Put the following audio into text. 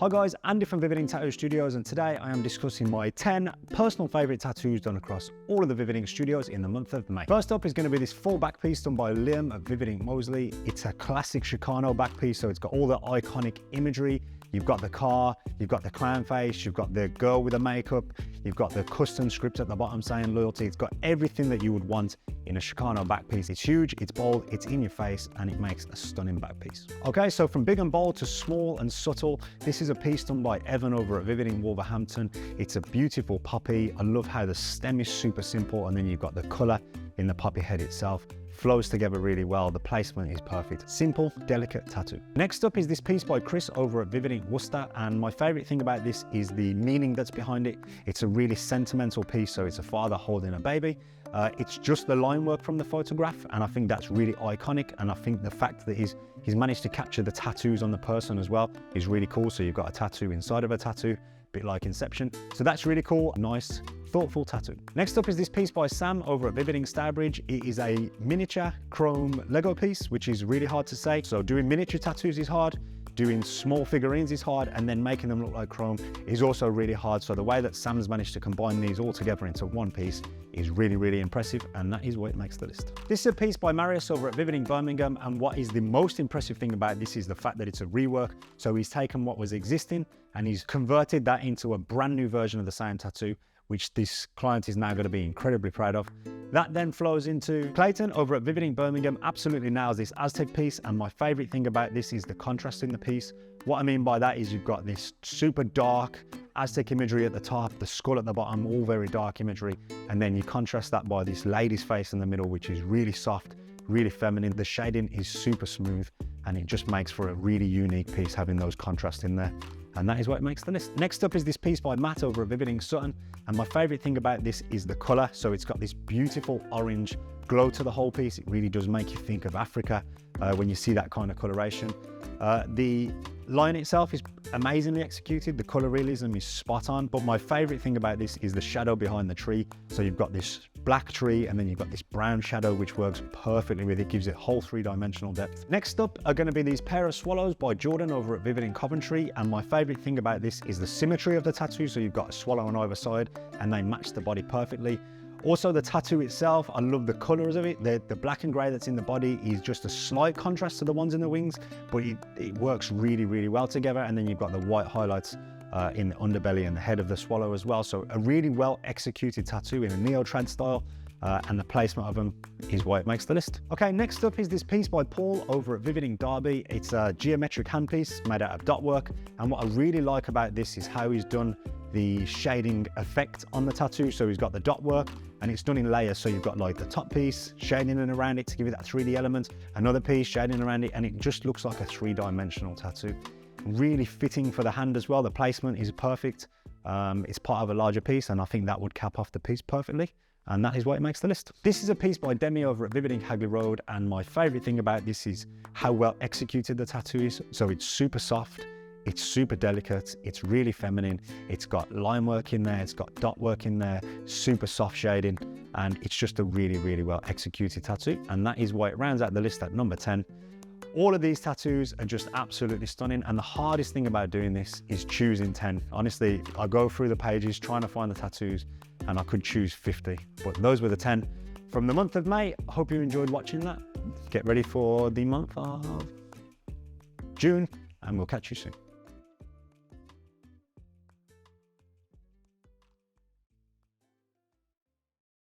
Hi guys, Andy from Vividing Tattoo Studios, and today I am discussing my 10 personal favourite tattoos done across all of the Vividing Studios in the month of May. First up is going to be this full back piece done by Liam at Vividing Moseley. It's a classic Chicano back piece, so it's got all the iconic imagery. You've got the car, you've got the clown face, you've got the girl with the makeup, you've got the custom script at the bottom saying loyalty. It's got everything that you would want in a Chicano back piece. It's huge, it's bold, it's in your face, and it makes a stunning back piece. Okay, so from big and bold to small and subtle, this is a piece done by Evan over at Vividing Wolverhampton. It's a beautiful poppy. I love how the stem is super simple, and then you've got the color in the poppy head itself. Flows together really well. The placement is perfect. Simple, delicate tattoo. Next up is this piece by Chris over at Vividing Worcester, and my favorite thing about this is the meaning that's behind it. It's a really sentimental piece, so it's a father holding a baby. It's just the line work from the photograph, and I think that's really iconic, and I think the fact that he's managed to capture the tattoos on the person as well is really cool. So you've got a tattoo inside of a tattoo, a bit like Inception. So that's really cool. Nice, thoughtful tattoo. Next up is this piece by Sam over at Vividing Stourbridge. It is a miniature chrome Lego piece, which is really hard to say. So doing miniature tattoos is hard, doing small figurines is hard, and then making them look like chrome is also really hard. So the way that Sam's managed to combine these all together into one piece is really, really impressive, and that is what makes the list. This is a piece by Marius over at Vividing Birmingham, and what is the most impressive thing about this is the fact that it's a rework. So he's taken what was existing and he's converted that into a brand new version of the same tattoo, which this client is now going to be incredibly proud of. That then flows into Clayton over at Vividing Birmingham. Absolutely nails this Aztec piece, and my favorite thing about this is the contrast in the piece. What I mean by that is you've got this super dark Aztec imagery at the top, the skull at the bottom, all very dark imagery, and then you contrast that by this lady's face in the middle, which is really soft, really feminine. The shading is super smooth, and it just makes for a really unique piece having those contrasts in there. And that is what makes the list. Next up is this piece by Matt over at Vividing Sutton. And my favorite thing about this is the color. So it's got this beautiful orange glow to the whole piece. It really does make you think of Africa when you see that kind of coloration. The line itself is amazingly executed. The color realism is spot on. But my favorite thing about this is the shadow behind the tree. So you've got this black tree, and then you've got this brown shadow, which works perfectly with it, gives it whole three-dimensional depth. Next up are going to be these pair of swallows by Jordan over at Vividing Coventry, and my favorite thing about this is the symmetry of the tattoo. So you've got a swallow on either side, and they match the body perfectly. Also, the tattoo itself, I love the colors of it. The black and gray that's in the body is just a slight contrast to the ones in the wings, but it works really, really well together. And then you've got the white highlights in the underbelly and the head of the swallow as well. So a really well executed tattoo in a neo-trad style, and the placement of them is why it makes the list. Okay, next up is this piece by Paul over at Vividing Derby. It's a geometric handpiece made out of dot work, and what I really like about this is how he's done the shading effect on the tattoo. So he's got the dot work, and it's done in layers. So you've got like the top piece shading in around it to give it that 3D element, another piece shading around it, and it just looks like a three-dimensional tattoo. Really fitting for the hand as well. The placement is perfect. It's part of a larger piece, and I think that would cap off the piece perfectly. And that is why it makes the list. This is a piece by Demi over at Vividing Hagley Road, and my favorite thing about this is how well executed the tattoo is. So it's super soft, it's super delicate, it's really feminine, it's got line work in there, it's got dot work in there, super soft shading, and it's just a really, really well executed tattoo. And that is why it rounds out the list at number 10. All of these tattoos are just absolutely stunning, and the hardest thing about doing this is choosing 10. Honestly, I go through the pages trying to find the tattoos, and I could choose 50, but those were the 10 from the month of May. I hope you enjoyed watching that. Get ready for the month of June, and we'll catch you soon.